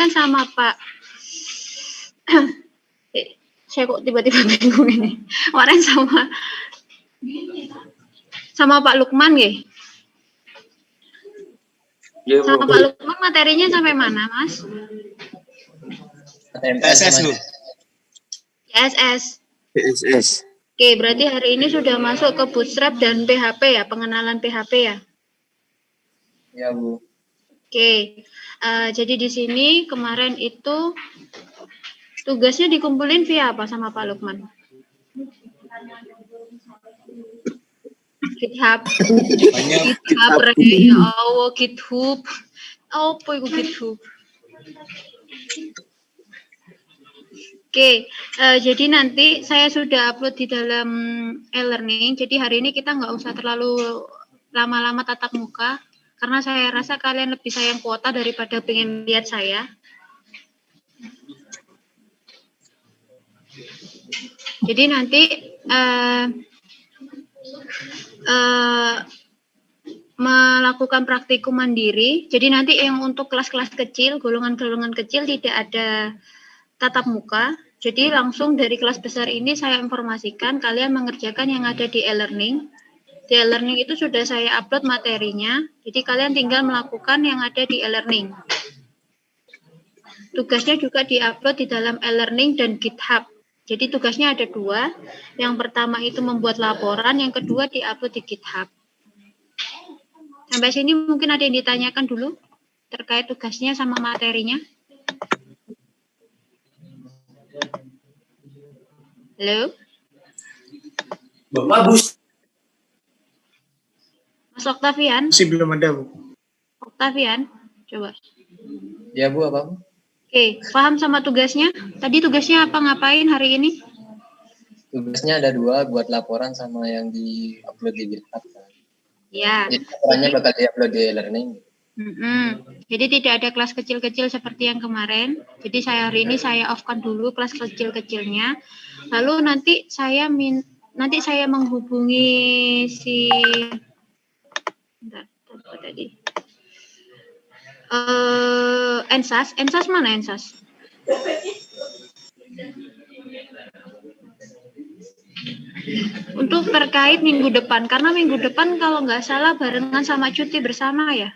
kan sama Pak saya kok tiba-tiba bingung ini. Kemarin sama Pak Lukman ya? Ya, Bu. Sama Pak Lukman materinya sampai mana, Mas? PSS, Bu. PSS. Oke, berarti hari ini sudah masuk ke Bootstrap dan PHP ya, pengenalan PHP ya? Ya, Bu. Oke, jadi di sini kemarin itu tugasnya dikumpulin via apa sama Pak Lukman? GitHub. GitHub, ya Allah, GitHub. Apa itu GitHub? Oke, jadi nanti saya sudah upload di dalam e-learning. Jadi hari ini kita nggak usah terlalu lama-lama tatap muka, karena saya rasa kalian lebih sayang kuota daripada pengen lihat saya. Jadi nanti melakukan praktikum mandiri. Jadi nanti yang untuk kelas-kelas kecil, golongan-golongan kecil tidak ada tatap muka. Jadi langsung dari kelas besar ini saya informasikan kalian mengerjakan yang ada di e-learning. Di e-learning itu sudah saya upload materinya. Jadi kalian tinggal melakukan yang ada di e-learning. Tugasnya juga diupload di dalam e-learning dan GitHub. Jadi tugasnya ada 2. Yang pertama itu membuat laporan, yang kedua diupload di GitHub. Sampai sini mungkin ada yang ditanyakan dulu terkait tugasnya sama materinya. Halo? Bagus. Mas Oktavian? Masih belum ada, Bu. Oktavian, coba. Ya, Bu, apa, Bu? Oke, paham sama tugasnya? Tadi tugasnya apa ngapain hari ini? Tugasnya ada 2, buat laporan sama yang di-upload di GitHub. Ya. Jadi laporannya bakal di-upload di e-learning. Jadi tidak ada kelas kecil-kecil seperti yang kemarin. Jadi hari ini saya off-kan dulu kelas kecil-kecilnya. Lalu nanti saya menghubungi si apa tadi? Ensas mana Ensas? Untuk terkait minggu depan, karena minggu depan kalau nggak salah barengan sama cuti bersama ya.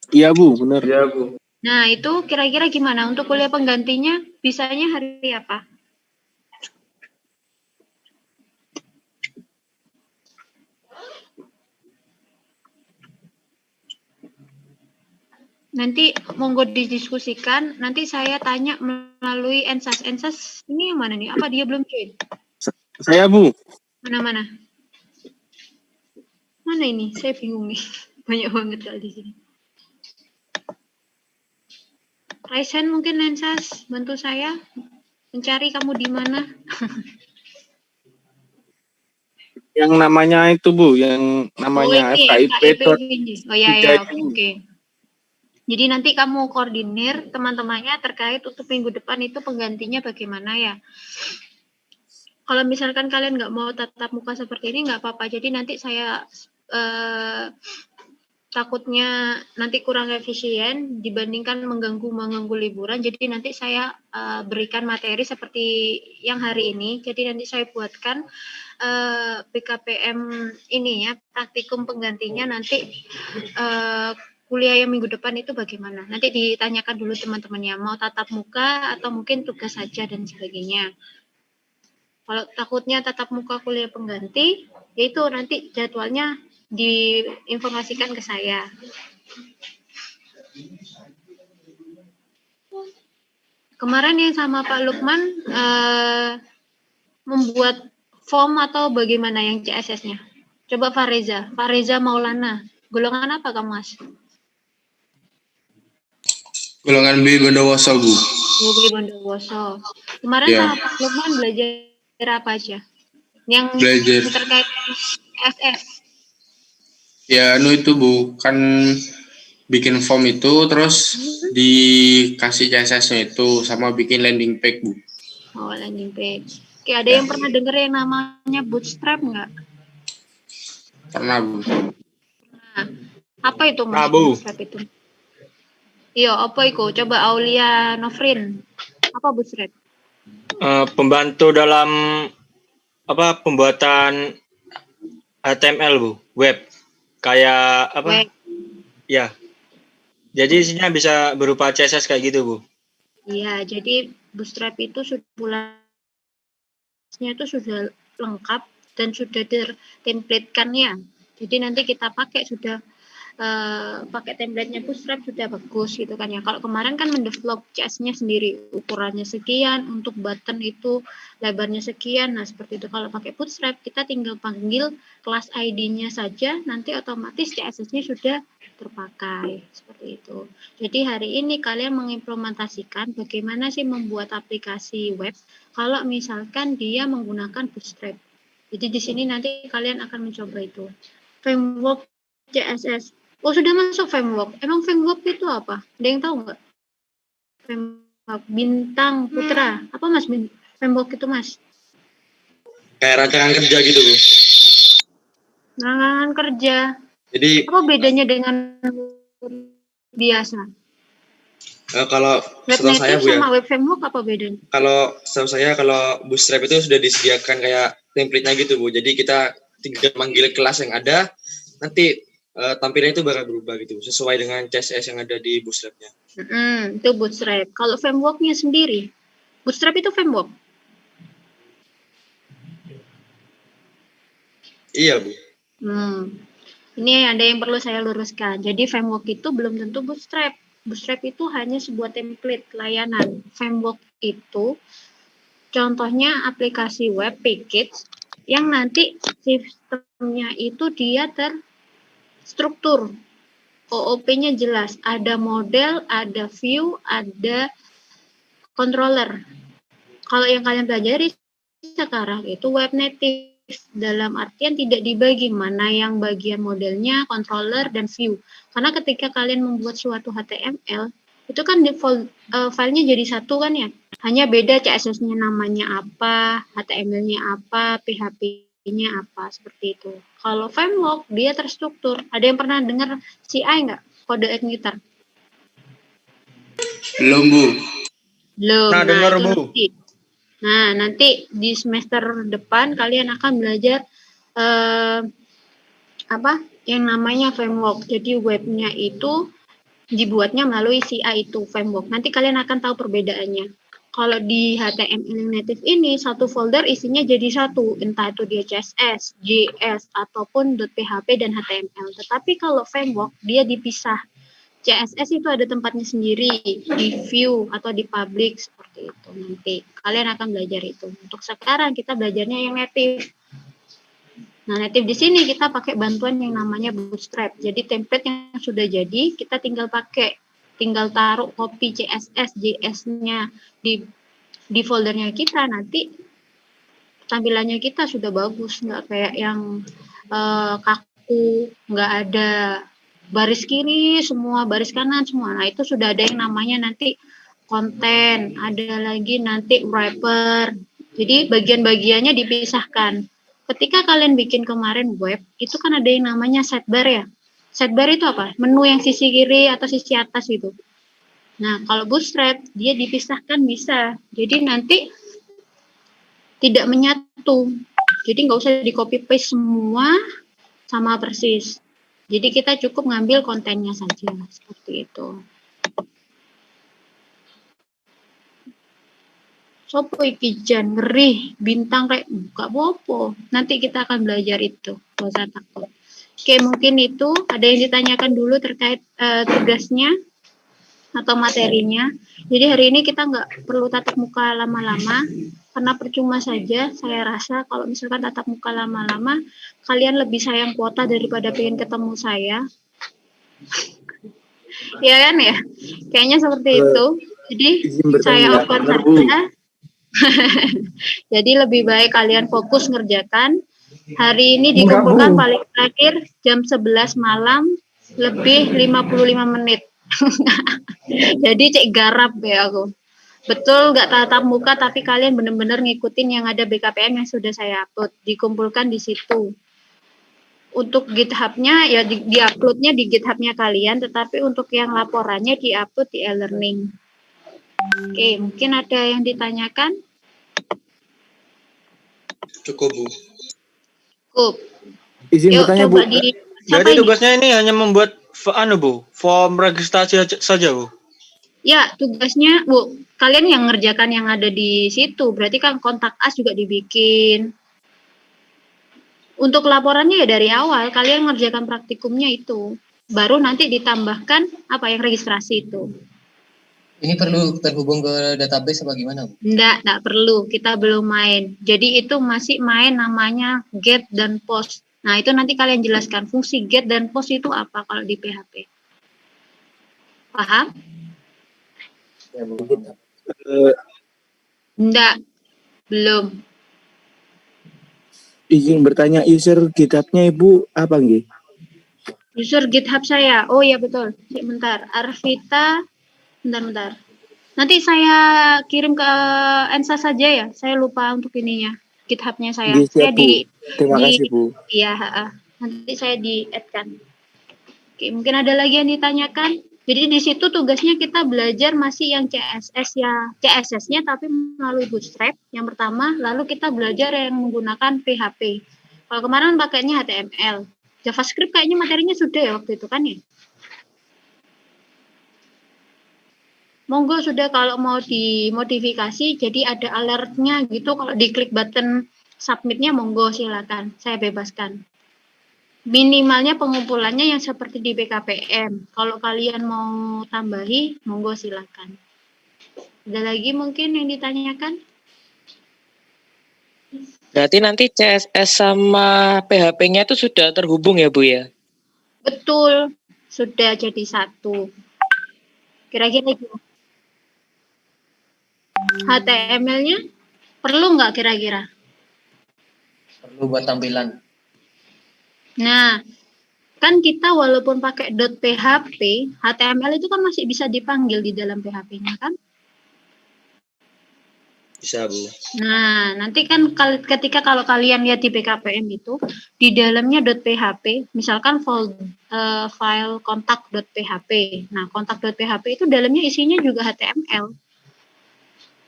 Iya, Bu, benar. Iya, Bu. Nah, itu kira-kira gimana untuk kuliah penggantinya? Bisanya hari apa? Nanti monggo didiskusikan. Nanti saya tanya melalui Ensas. Ensas ini yang mana nih? Apa dia belum join? Saya, Bu. Mana? Mana ini? Saya bingung nih. Banyak banget kali di sini. Raisen mungkin Ensas bantu saya mencari kamu di mana? Yang namanya itu, Bu, yang namanya FKIP. Oh ya, oke. Jadi nanti kamu koordinir teman-temannya terkait untuk minggu depan itu penggantinya bagaimana ya. Kalau misalkan kalian nggak mau tatap muka seperti ini nggak apa-apa. Jadi nanti saya takutnya nanti kurang efisien dibandingkan mengganggu liburan. Jadi nanti saya berikan materi seperti yang hari ini. Jadi nanti saya buatkan PKPM ini ya, praktikum penggantinya nanti kuliah yang minggu depan itu bagaimana? Nanti ditanyakan dulu teman-temannya, mau tatap muka atau mungkin tugas saja dan sebagainya. Kalau takutnya tatap muka kuliah pengganti, yaitu nanti jadwalnya diinformasikan ke saya. Kemarin yang sama Pak Lukman membuat form atau bagaimana yang CSS-nya? Coba Pak Reza Maulana. Golongan apa kamu, Mas? Golongan B Bondowoso, Bu. B Bondowoso. Kemarin sama Pak Lukman belajar apa aja? Yang belajar terkait SS. Ya, itu Bu, kan bikin form itu, terus dikasih CSS-nya itu, sama bikin landing page, Bu. Oh, landing page. Oke, ada yang pernah dengar yang namanya Bootstrap nggak? Pernah, Bu. Nah, apa itu Mas Bu? Bootstrap itu? Iya, apa iku? Coba Aulia Novrin. Apa Busret? Pembantu dalam pembuatan HTML, Bu, web. Kayak apa? Web. Ya. Jadi isinya bisa berupa CSS kayak gitu, Bu. Iya, jadi Bootstrap itu sudah sudah lengkap dan sudah tertemplatekan ya. Jadi nanti kita pakai sudah pakai template-nya Bootstrap sudah bagus gitu kan ya. Kalau kemarin kan mendevelop CSS-nya sendiri, ukurannya sekian, untuk button itu lebarnya sekian. Nah, seperti itu. Kalau pakai Bootstrap kita tinggal panggil kelas ID-nya saja, nanti otomatis CSS-nya sudah terpakai. Seperti itu. Jadi hari ini kalian mengimplementasikan bagaimana sih membuat aplikasi web kalau misalkan dia menggunakan Bootstrap. Jadi di sini nanti kalian akan mencoba itu. Framework CSS. Oh, sudah masuk framework. Emang framework itu apa? Ada yang tahu nggak? Framework Bintang Putra. Apa Mas framework itu, Mas? Kayak rancangan kerja gitu, Bu. Rancangan kerja. Jadi apa bedanya dengan biasa? Kalau web setahu saya, Bu, ya. Sama web framework apa bedanya? Kalau setahu saya, kalau Bootstrap itu sudah disediakan kayak template-nya gitu, Bu. Jadi kita tinggal manggil kelas yang ada, nanti tampilannya itu bakal berubah gitu, sesuai dengan CSS yang ada di Bootstrap-nya. Itu Bootstrap. Kalau framework-nya sendiri, Bootstrap itu framework? Iya, Bu. Ini ada yang perlu saya luruskan. Jadi framework itu belum tentu Bootstrap. Bootstrap itu hanya sebuah template layanan. Framework itu contohnya aplikasi web package yang nanti sistemnya itu dia terstruktur. OOP-nya jelas. Ada model, ada view, ada controller. Kalau yang kalian pelajari sekarang itu web native. Dalam artian tidak dibagi mana yang bagian modelnya, controller, dan view. Karena ketika kalian membuat suatu HTML, itu kan default filenya jadi satu kan ya. Hanya beda CSS-nya namanya apa, HTML-nya apa, PHP-nya apa, seperti itu. Kalau framework, dia terstruktur. Ada yang pernah dengar CI nggak? Kode igniter? Belum, Bu. Belum. Nah, dengar, Bu. Nanti di semester depan kalian akan belajar yang namanya framework. Jadi webnya itu dibuatnya melalui CI itu framework. Nanti kalian akan tahu perbedaannya. Kalau di HTML native ini satu folder isinya jadi satu, entah itu dia CSS, JS ataupun .php dan HTML. Tetapi kalau framework dia dipisah. CSS itu ada tempatnya sendiri di view atau di public seperti itu. Nanti kalian akan belajar itu. Untuk sekarang kita belajarnya yang native. Nah, native di sini kita pakai bantuan yang namanya Bootstrap. Jadi template yang sudah jadi kita tinggal pakai, tinggal taruh copy CSS, JS-nya di foldernya kita. Nanti tampilannya kita sudah bagus, nggak kayak yang kaku, nggak ada baris kiri semua, baris kanan semua. Nah, itu sudah ada yang namanya nanti konten, ada lagi nanti wrapper. Jadi bagian-bagiannya dipisahkan. Ketika kalian bikin kemarin web, itu kan ada yang namanya sidebar ya. Sidebar itu apa? Menu yang sisi kiri atau sisi atas itu. Nah, kalau Bootstrap dia dipisahkan bisa. Jadi nanti tidak menyatu. Jadi nggak usah di copy paste semua sama persis. Jadi kita cukup ngambil kontennya saja, seperti itu. Sopo iki jan ngeri, bintang kayak buka bopo. Nanti kita akan belajar itu, gak usah takut. Oke, mungkin itu ada yang ditanyakan dulu terkait tugasnya atau materinya. Jadi hari ini kita nggak perlu tatap muka lama-lama, karena percuma saja saya rasa kalau misalkan tatap muka lama-lama, kalian lebih sayang kuota daripada pengen ketemu saya. Ya kan ya? Kayaknya seperti itu. Jadi saya open saja. Jadi lebih baik kalian fokus ngerjakan. Hari ini dikumpulkan paling terakhir jam 11 malam lebih 55 menit. Jadi cek garap ya aku. Betul nggak tatap muka tapi kalian benar-benar ngikutin yang ada BKPM yang sudah saya upload. Dikumpulkan di situ. Untuk GitHub-nya ya di-upload-nya di GitHub-nya kalian, tetapi untuk yang laporannya di-upload di e-learning. Oke, mungkin ada yang ditanyakan? Cukup, Bu. Cukup. Izin Yuk bertanya, coba Bu. di Berarti ini? tugasnya ini hanya membuat Bu, form registrasi saja, Bu. Ya, tugasnya Bu, kalian yang ngerjakan yang ada di situ. Berarti kan kontak us juga dibikin. Untuk laporannya ya dari awal kalian ngerjakan praktikumnya itu. Baru nanti ditambahkan apa yang registrasi itu. Ini perlu terhubung ke database apa gimana, Bu? Enggak perlu. Kita belum main. Jadi itu masih main namanya get dan post. Nah, itu nanti kalian jelaskan fungsi get dan post itu apa kalau di PHP. Paham? Ya, Bu. Enggak. Belum. Izin bertanya, user GitHub-nya Ibu apa nggih? User GitHub saya. Oh ya betul. Bentar. Arvita. Bentar. Nanti saya kirim ke Ensa saja ya. Saya lupa untuk ininya. GitHub-nya saya. Nggih, Saya siap, Bu. Terima kasih, Bu. Iya, nanti saya di-add-kan. Oke, mungkin ada lagi yang ditanyakan. Jadi di situ tugasnya kita belajar masih yang CSS ya, CSS-nya tapi melalui Bootstrap yang pertama, lalu kita belajar yang menggunakan PHP. Kalau kemarin pakainya HTML. JavaScript kayaknya materinya sudah ya waktu itu kan ya? Monggo sudah kalau mau dimodifikasi jadi ada alertnya gitu, kalau diklik button submitnya monggo silakan, saya bebaskan. Minimalnya pengumpulannya yang seperti di BKPM. Kalau kalian mau tambahi, monggo silakan. Ada lagi mungkin yang ditanyakan? Berarti nanti CSS sama PHP-nya itu sudah terhubung ya, Bu ya? Betul, sudah jadi satu. Kira-kira HTML-nya perlu nggak kira-kira? Perlu buat tampilan. Nah, kan kita walaupun pakai .php, HTML itu kan masih bisa dipanggil di dalam PHP-nya kan? Bisa, Bu. Nah, nanti kan ketika kalau kalian lihat di BKPM itu, di dalamnya .php, misalkan file kontak.php. Nah, kontak.php itu dalamnya isinya juga HTML.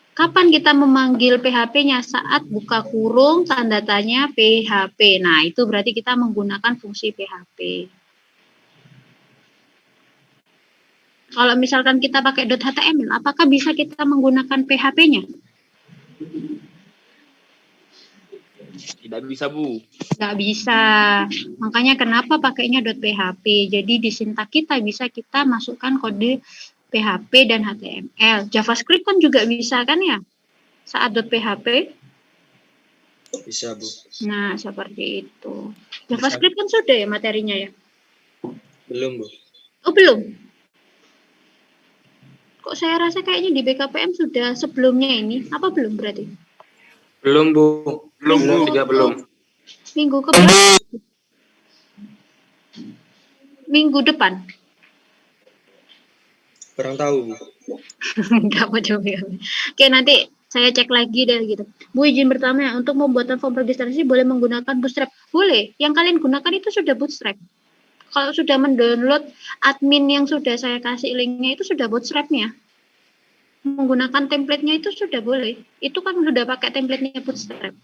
Kapan kita memanggil PHP-nya? Saat buka kurung, tanda tanya PHP. Nah, itu berarti kita menggunakan fungsi PHP. Kalau misalkan kita pakai .html, apakah bisa kita menggunakan PHP-nya? Tidak bisa, Bu. Nggak bisa. Makanya kenapa pakainya .php. Jadi di sintak kita bisa kita masukkan kode PHP dan HTML. JavaScript kan juga bisa kan ya? Saat .php. Bisa, Bu. Nah, seperti itu. JavaScript kan sudah ya materinya ya? Belum, Bu. Oh, belum? Kok saya rasa kayaknya di BKPM sudah sebelumnya ini. Apa belum berarti? Belum, Bu. Belum, Bu. Juga belum. Minggu keberapa? Minggu depan. Kurang tahu, Bu. Enggak mau coba. Oke, nanti saya cek lagi deh gitu. Bu, izin bertanya, untuk membuat form registrasi boleh menggunakan Bootstrap? Boleh. Yang kalian gunakan itu sudah Bootstrap. Kalau sudah mendownload admin yang sudah saya kasih linknya itu sudah Bootstrap-nya. Menggunakan template-nya itu sudah boleh. Itu kan sudah pakai template-nya Bootstrap.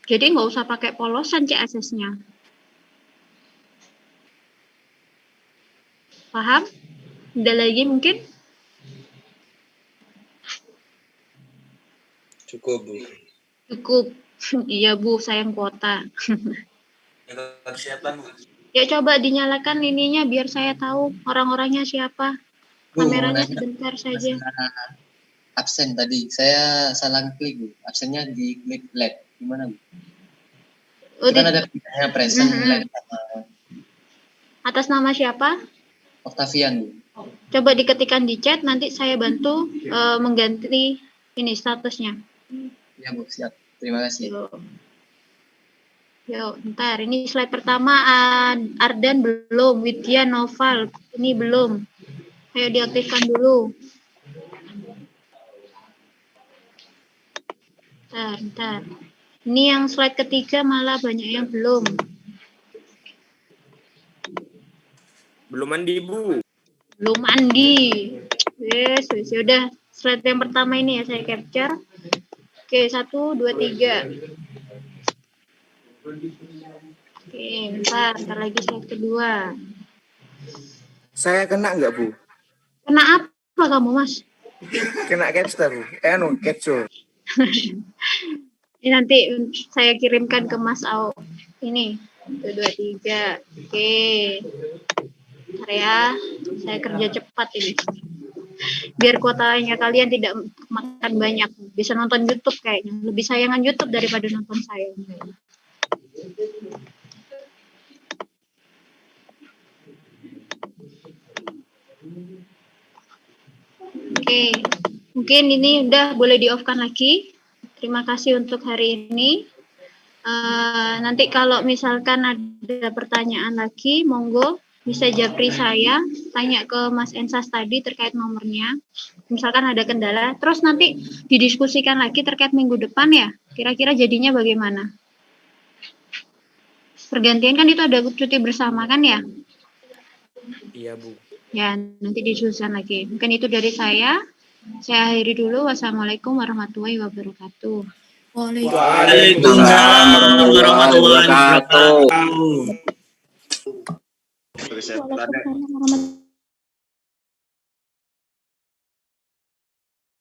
Jadi nggak usah pakai polosan CSS-nya. Paham? Ada lagi mungkin? Cukup, Bu. Cukup. Iya, Bu, sayang kuota. Ya, coba dinyalakan ininya biar saya tahu orang-orangnya siapa. Bu, Kameranya mau nanya, sebentar saja. absen tadi. Saya salah klik, Bu. Absennya di klik LED. Gimana, Bu? Oh, Itu kan ada pilihannya present, LED, sama atas nama siapa? Octavian, Bu. Coba diketikkan di chat, nanti saya bantu mengganti ini statusnya. Ya, Bu. Siap. Terima kasih. Yuk, ntar. Ini slide pertama, Ardan belum, Widya, Noval, ini belum. Ayo diaktifkan dulu. Ntar. Ini yang slide ketiga malah banyak yang belum. Belum mandi, Bu. Belum mandi. Yes, udah. Slide yang pertama ini ya saya capture. Oke, 1, 2, 3. Oke, bentar lagi slide kedua. Saya kena nggak, Bu? Kena apa kamu, Mas? Kena capster, Bu. Capture. Ini nanti saya kirimkan ke Mas Au. Ini 1, 2, 3. Oke. Bentar ya, saya kerja cepat ini. Biar kuotanya kalian tidak makan banyak. Bisa nonton YouTube kayaknya. Lebih sayangan YouTube daripada nonton saya. Oke, mungkin ini udah boleh di-off-kan lagi. Terima kasih untuk hari ini. Nanti kalau misalkan ada pertanyaan lagi, monggo bisa japri saya, tanya ke Mas Ensas tadi terkait nomornya. Misalkan ada kendala, terus nanti didiskusikan lagi terkait minggu depan ya. Kira-kira jadinya bagaimana? Pergantian kan itu ada cuti bersama kan ya? Iya, Bu. Ya, nanti disusun lagi. Mungkin itu dari saya. Saya akhiri dulu. Wassalamualaikum warahmatullahi wabarakatuh. Waalaikumsalam warahmatullahi wabarakatuh. Waalaikumsalam warahmatullahi wabarakatuh.